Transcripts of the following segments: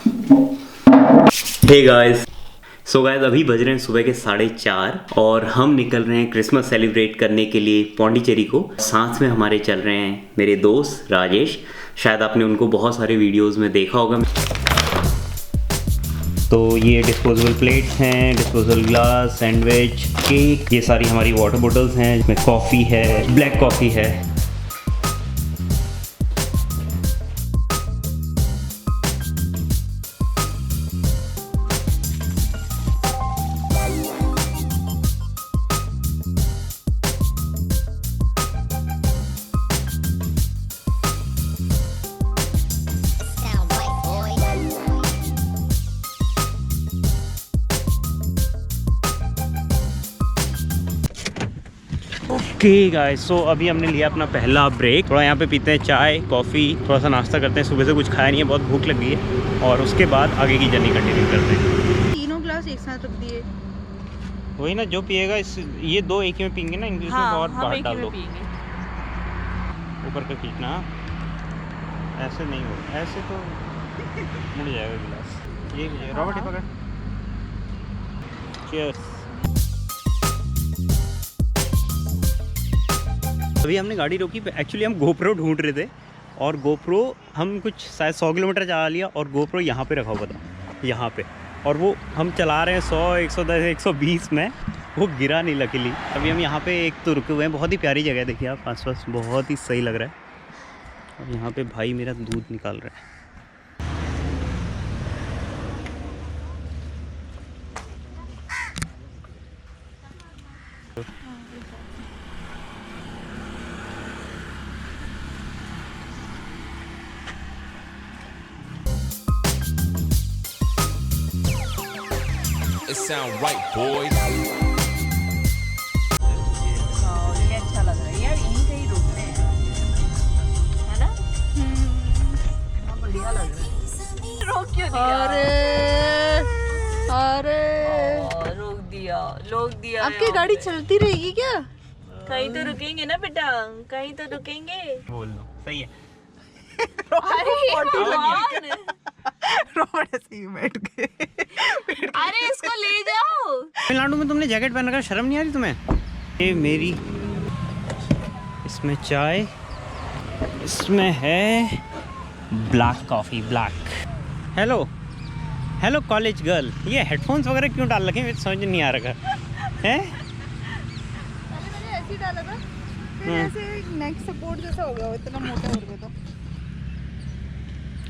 Hey guys, so guys अभी बज रहे हैं सुबह के 4:30 और हम निकल रहे हैं क्रिसमस सेलिब्रेट करने के लिए पौंडीचेरी को। साथ में हमारे चल रहे हैं मेरे दोस्त राजेश, शायद आपने उनको बहुत सारे वीडियोस में देखा होगा। तो ये डिस्पोजेबल प्लेट्स हैं, डिस्पोजेबल ग्लास, सैंडविच, केक, ये सारी हमारी वाटर बोतल्स हैं, इसमें कॉफ़ी है, ब्लैक कॉफ़ी है। ओके गाइस, सो अभी हमने लिया अपना पहला ब्रेक। थोड़ा यहाँ पे पीते हैं चाय कॉफ़ी, थोड़ा सा नाश्ता करते हैं। सुबह से कुछ खाया नहीं है, बहुत भूख लग गई है, और उसके बाद आगे की जर्नी कंटिन्यू करते हैं। तीनों ग्लास एक साथ रख दिए। वही ना, जो पिएगा इस ये दो एक ही में पीएंगे ना, इंग्लिश में और बाहर डाल दो, ऊपर का खींचना, ऐसे नहीं हो, ऐसे तो मुड़ जाएगा गिलास। ये रॉबर्ट ही पकड़। चीयर्स। अभी हमने गाड़ी रोकी, एक्चुअली हम गोप्रो ढूंढ रहे थे, और गोप्रो हम कुछ शायद 100 किलोमीटर चला लिया, और गोप्रो यहाँ पे रखा हुआ था, यहाँ पे, और वो हम चला रहे हैं 100, 110, 120 में, वो गिरा नहीं लकीली। अभी हम यहाँ पे एक तो रुके हुए हैं, बहुत ही प्यारी जगह है, देखिए आप आसपास, बहुत ही सही लग रहा है। और यहाँ पे भाई मेरा दूध निकाल रहा है। It sound right, boys. ये अच्छा लग रहा है यार, यहीं कहीं रुकने हैं, है ना? हाँ, बढ़िया लग रहा है। रोक क्यों दिया? अरे रोक दिया आपकी गाड़ी चलती रहेगी क्या? कहीं तो रुकेंगे ना बेटा, कहीं तो रुकेंगे। बोल लो, सही है। रोड ऐसे ही बैठ गए। अरे इसको ले जाओ। तमिलनाडु में तुमने जैकेट पहन रखा, शर्म नहीं आ रही तुम्हें? ये मेरी, इसमें चाय, इसमें है black coffee, black. Hello hello college girl, ये हेडफोन्स वगैरह क्यों डाल रखे हैं, समझ नहीं आ रहा है। मैंने ऐसे ही डाला था, फिर ऐसे नेक सपोर्ट जैसा हो गया, इतना मोटा हो गया। तो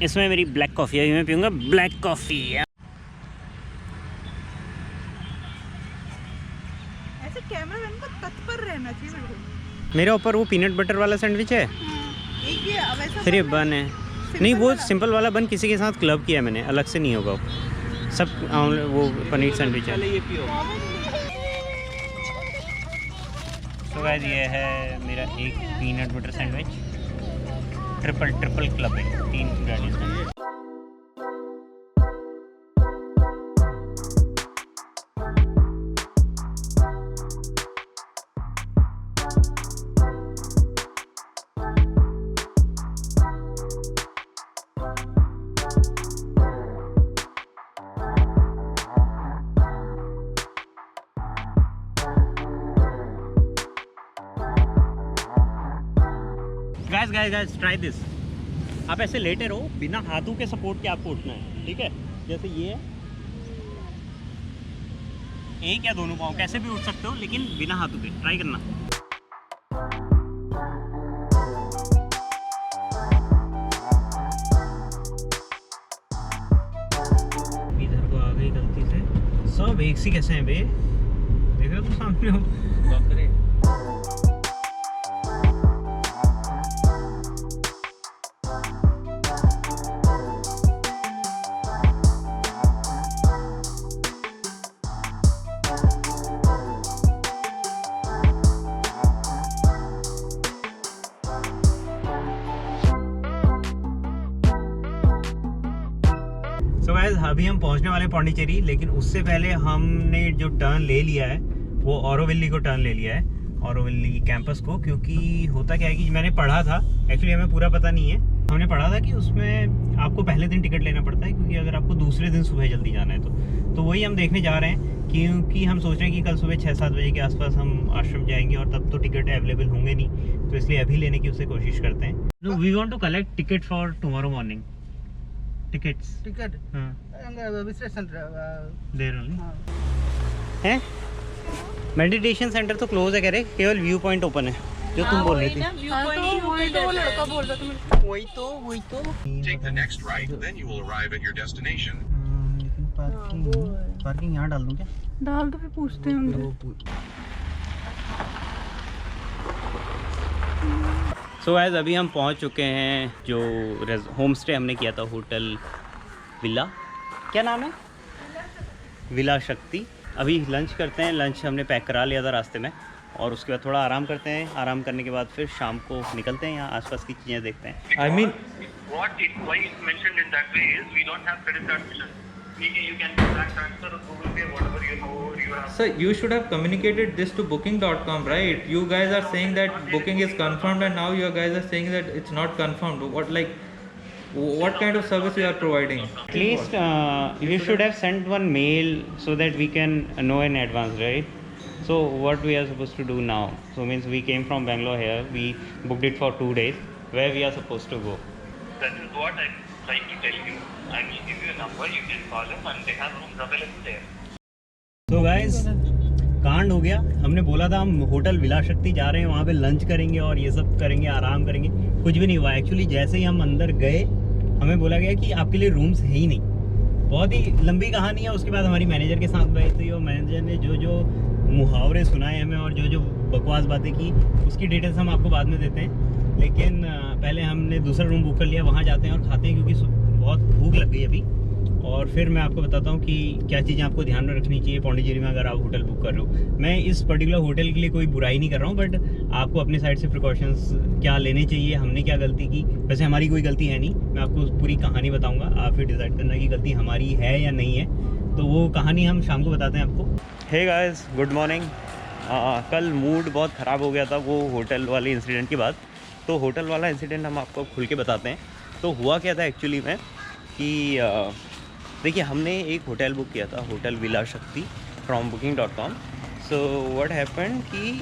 इसमें मेरी ब्लैक कॉफ़ी है, मैं पीऊँगा ब्लैक कॉफ़ी। ऐसे कैमरामैन को तत्पर रहना चाहिए बिल्कुल। मेरे ऊपर वो पीनट बटर वाला सैंडविच है, एक ये वैसा फिर ये बन है, नहीं वो सिंपल वाला बन किसी के साथ क्लब किया मैंने, अलग से नहीं होगा सब, वो पनीर सैंडविच है। तो गाइस ये है मेरा एक peanut butter sandwich, triple club है, 3 ब्रांड्स हैं। Guys try this. आप ऐसे लेटे रहो, बिना हाथों के सपोर्ट के आपको उठना है, ठीक है? जैसे ये है, एक या दोनों पाँव कैसे भी उठ सकते हो, लेकिन बिना हाथों के ट्राई करना। इधर को आ गई गलती से, सब एक सी कैसे हैं बे, देख रहे हो तो सामने हो। सो गाइस अभी हम पहुंचने वाले पौंडीचेरी, लेकिन उससे पहले हमने जो टर्न ले लिया है वो ऑरोविली को टर्न ले लिया है, ऑरोविली कैंपस को। क्योंकि होता क्या है कि मैंने पढ़ा था, एक्चुअली हमें पूरा पता नहीं है, हमने पढ़ा था कि उसमें आपको पहले दिन टिकट लेना पड़ता है, क्योंकि अगर आपको दूसरे दिन सुबह जल्दी जाना है तो वही हम देखने जा रहे हैं, क्योंकि हम सोच रहे हैं कि कल सुबह 6-7 बजे के आसपास हम आश्रम जाएंगे और तब तो टिकट अवेलेबल होंगे नहीं, तो इसलिए अभी लेने की उससे कोशिश करते हैं। No, we want to collect ticket for tomorrow morning. Tickets ticket हाँ विजिट सेंटर देर ओनली हैं। मेडिटेशन सेंटर तो क्लोज है कह रहे, केवल व्यू पॉइंट ओपन है जो तुम बोल रही थी। लड़का बोल रहा था वही तो Take the next right, then you will arrive at your destination. लेकिन पार्किंग यहाँ डाल दूँ क्या? डाल तो फिर पूछते हैं हम। सो गाइस अभी हम पहुंच चुके हैं जो होम स्टे हमने किया था, होटल विला, क्या नाम है, विला शक्ति। अभी लंच करते हैं, लंच हमने पैक करा लिया था रास्ते में, और उसके बाद थोड़ा आराम करते हैं। आराम करने के बाद फिर शाम को निकलते हैं, यहाँ आसपास की चीज़ें देखते हैं। I mean why it's mentioned in that way is we don't have credit card bills. You can do bank transfer or Google Pay, whatever you have. Sir, you should have communicated this to booking.com, right? You guys are saying that booking is confirmed and now you guys are saying that it's not confirmed. What kind of service you are providing? at least you should have sent one mail so that we can know in advance, right? So what we are supposed to do now? So means we came from Bangalore here, we booked it for 2 days. Where we are supposed to go? That is what I'm trying to tell you. I will give you a number, you can call them and they have rooms available there. तो guys कांड हो गया। हमने बोला था हम hotel villa शक्ति जा रहे हैं, वहाँ पे लंच करेंगे और ये सब करेंगे, आराम करेंगे, कुछ भी नहीं हुआ। एक्चुअली जैसे ही हम अंदर गए हमें बोला गया कि आपके लिए रूम्स है ही नहीं। बहुत ही लंबी कहानी है। उसके बाद हमारी मैनेजर के साथ गई थी और मैनेजर ने जो मुहावरे सुनाए हमें और जो बकवास बातें की, उसकी डिटेल्स हम आपको बाद में देते हैं। लेकिन पहले हमने दूसरा रूम बुक कर लिया, वहाँ जाते हैं और खाते हैं क्योंकि बहुत भूख लग गई अभी। और फिर मैं आपको बताता हूँ कि क्या चीज़ें आपको ध्यान में रखनी चाहिए पौंडीचेरी में अगर आप होटल बुक कर रहे हो। मैं इस पर्टिकुलर होटल के लिए कोई बुराई नहीं कर रहा हूँ, बट आपको अपने साइड से प्रिकॉशंस क्या लेने चाहिए, हमने क्या गलती की। वैसे हमारी कोई गलती है नहीं, मैं आपको पूरी कहानी बताऊँगा, आप फिर डिसाइड करना कि गलती हमारी है या नहीं है। तो वो कहानी हम शाम को बताते हैं आपको। Hey guys, good morning. कल मूड बहुत ख़राब हो गया था वो होटल वाले इंसिडेंट के बाद। तो होटल वाला इंसिडेंट हम आपको खुल के बताते हैं। तो हुआ क्या था एक्चुअली में कि देखिए, हमने एक होटल बुक किया था, होटल विला शक्ति from booking.com। So what happened कि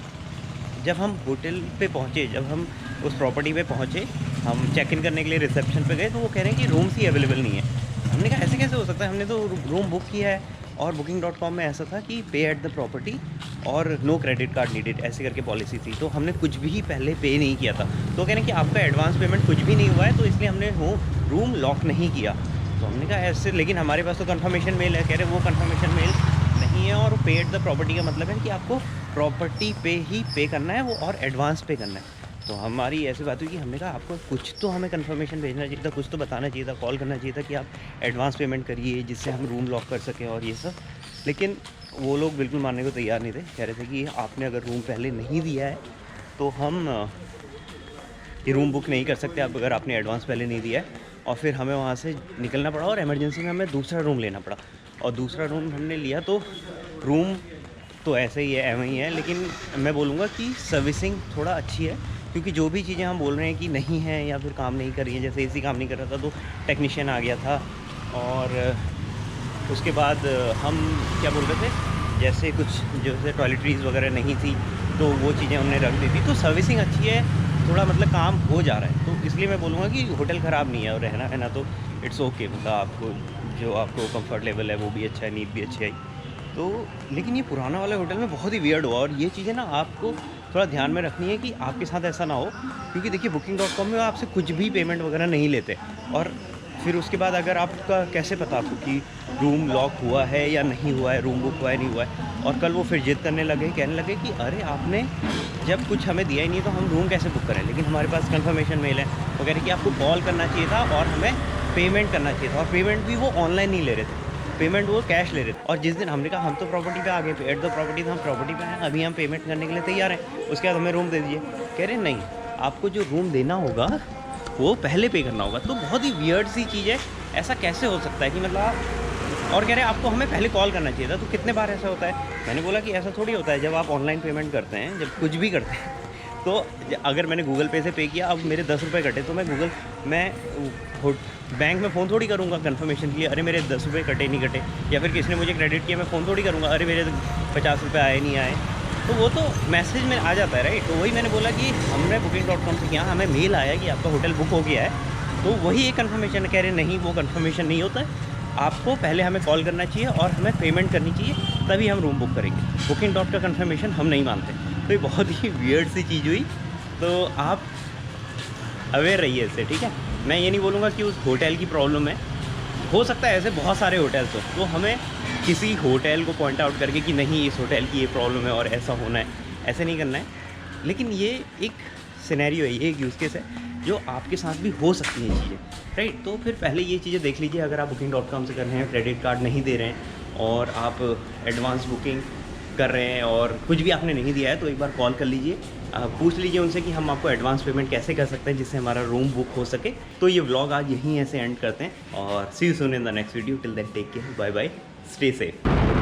जब हम होटल पे पहुँचे, जब हम उस प्रॉपर्टी पे पहुँचे, हम चेक इन करने के लिए रिसेप्शन पे गए तो वो कह रहे हैं कि रूम्स ही अवेलेबल नहीं है। हमने कहा ऐसे कैसे हो सकता है, हमने तो रूम बुक किया है। और booking.com में ऐसा था कि पे एट द प्रॉपर्टी और नो क्रेडिट कार्ड नीडेड, ऐसे करके पॉलिसी थी। तो हमने कुछ भी पहले पे नहीं किया था। तो कह रहे हैं कि आपका एडवांस पेमेंट कुछ भी नहीं हुआ है, तो इसलिए हमने रूम लॉक नहीं किया। तो हमने कहा ऐसे, लेकिन हमारे पास तो कंफर्मेशन मेल है। कह रहे वो कंफर्मेशन मेल नहीं है, और पे एट द प्रॉपर्टी का मतलब है कि आपको प्रॉपर्टी पे ही पे करना है वो, और एडवांस पे करना है। तो हमारी ऐसी बात हुई कि हमने कहा आपको कुछ तो हमें कंफर्मेशन भेजना चाहिए था, कुछ तो बताना चाहिए था, कॉल करना चाहिए था कि आप एडवांस पेमेंट करिए जिससे हम रूम लॉक कर सकें और ये सब। लेकिन वो लोग बिल्कुल मानने को तैयार नहीं थे। कह रहे थे कि आपने अगर रूम पहले नहीं दिया है तो हम ये रूम बुक नहीं कर सकते आप, अगर आपने एडवांस पहले नहीं दिया है। और फिर हमें वहाँ से निकलना पड़ा और इमरजेंसी में हमें दूसरा रूम लेना पड़ा। और दूसरा रूम हमने लिया तो रूम तो ऐसे ही है, एवं ही है, लेकिन मैं बोलूँगा कि सर्विसिंग थोड़ा अच्छी है, क्योंकि जो भी चीज़ें हम बोल रहे हैं कि नहीं है या फिर काम नहीं कर रही है, जैसे एसी काम नहीं कर रहा था तो टेक्नीशियन आ गया था। और उसके बाद हम क्या बोल रहे थे, जैसे कुछ जैसे टॉयलेटरीज़ वगैरह नहीं थी तो वो चीज़ें हमने रख दी थी। तो सर्विसिंग अच्छी है, थोड़ा मतलब काम हो जा रहा है। तो इसलिए मैं बोलूँगा कि होटल ख़राब नहीं है, और रहना है ना तो इट्स ओके, मतलब आपको जो आपको कंफर्ट लेवल है वो भी अच्छा है, नींद भी अच्छी आई। तो लेकिन ये पुराना वाले होटल में बहुत ही वियर्ड हुआ, और ये चीज़ें ना आपको थोड़ा ध्यान में रखनी है कि आपके साथ ऐसा ना हो। क्योंकि देखिए booking.com में आपसे कुछ भी पेमेंट वगैरह नहीं लेते, और फिर उसके बाद अगर आपका कैसे पता आपको कि रूम लॉक हुआ है या नहीं हुआ है, रूम बुक हुआ है नहीं हुआ है। और कल वो फिर जिद करने लगे, कहने लगे कि अरे आपने जब कुछ हमें दिया ही नहीं तो हम रूम कैसे बुक करें। लेकिन हमारे पास कंफर्मेशन मेल है, वो कह रहे कि आपको कॉल करना चाहिए था और हमें पेमेंट करना चाहिए था। और पेमेंट भी वो ऑनलाइन नहीं ले रहे थे, पेमेंट वो कैश ले रहे थे। और जिस दिन हमने कहा हम तो प्रॉपर्टी पे आ गए, एट द प्रॉपर्टी तो हम प्रॉपर्टी पे आए, अभी हम पेमेंट करने के लिए तैयार हैं, उसके बाद हमें रूम दे दीजिए। कह रहे नहीं, आपको जो रूम देना होगा वो पहले पे करना होगा। तो बहुत ही वियर्ड सी चीज़ है, ऐसा कैसे हो सकता है कि मतलब आप, और कह रहे आपको हमें पहले कॉल करना चाहिए था। तो कितने बार ऐसा होता है, मैंने बोला कि ऐसा थोड़ी होता है। जब आप ऑनलाइन पेमेंट करते हैं, जब कुछ भी करते हैं, तो अगर मैंने गूगल पे से पे किया, अब मेरे 10 रुपये कटे तो मैं बैंक में फ़ोन थोड़ी करूँगा कंफर्मेशन के लिए, अरे मेरे 10 रुपये कटे नहीं कटे, या फिर किसी ने मुझे क्रेडिट किया, मैं फ़ोन थोड़ी करूँगा अरे मेरे 50 रुपये आए नहीं आए। तो वो तो मैसेज में आ जाता है राइट। तो वही मैंने बोला कि हमने booking.com से किया, हमें मेल आया कि आपका होटल बुक हो गया है, तो वही एक कन्फर्मेशन कह रहे नहीं वो कन्फर्मेशन नहीं होता है, आपको पहले हमें कॉल करना चाहिए और हमें पेमेंट करनी चाहिए, तभी हम रूम बुक करेंगे। booking.com का कन्फर्मेशन हम नहीं मानते। तो ये बहुत ही वियर्ड सी चीज़ हुई, तो आप अवेयर रहिए इससे, ठीक है। मैं ये नहीं बोलूँगा कि उस होटल की प्रॉब्लम है, हो सकता है ऐसे बहुत सारे होटल्स हो, तो हमें किसी होटल को पॉइंट आउट करके कि नहीं इस होटल की ये प्रॉब्लम है और ऐसा होना है, ऐसे नहीं करना है। लेकिन ये एक सिनेरियो है, ये एक यूज़ केस है जो आपके साथ भी हो सकती हैं चीज़ें, राइट। तो फिर पहले ये चीज़ें देख लीजिए, अगर आप booking.com से कर रहे हैं, क्रेडिट कार्ड नहीं दे रहे हैं और आप एडवांस बुकिंग कर रहे हैं और कुछ भी आपने नहीं दिया है, तो एक बार कॉल कर लीजिए, पूछ लीजिए उनसे कि हम आपको एडवांस पेमेंट कैसे कर सकते हैं जिससे हमारा रूम बुक हो सके। तो ये व्लॉग आज यहीं ऐसे एंड करते हैं और see you soon in the next video. Till then take care, bye bye, stay safe.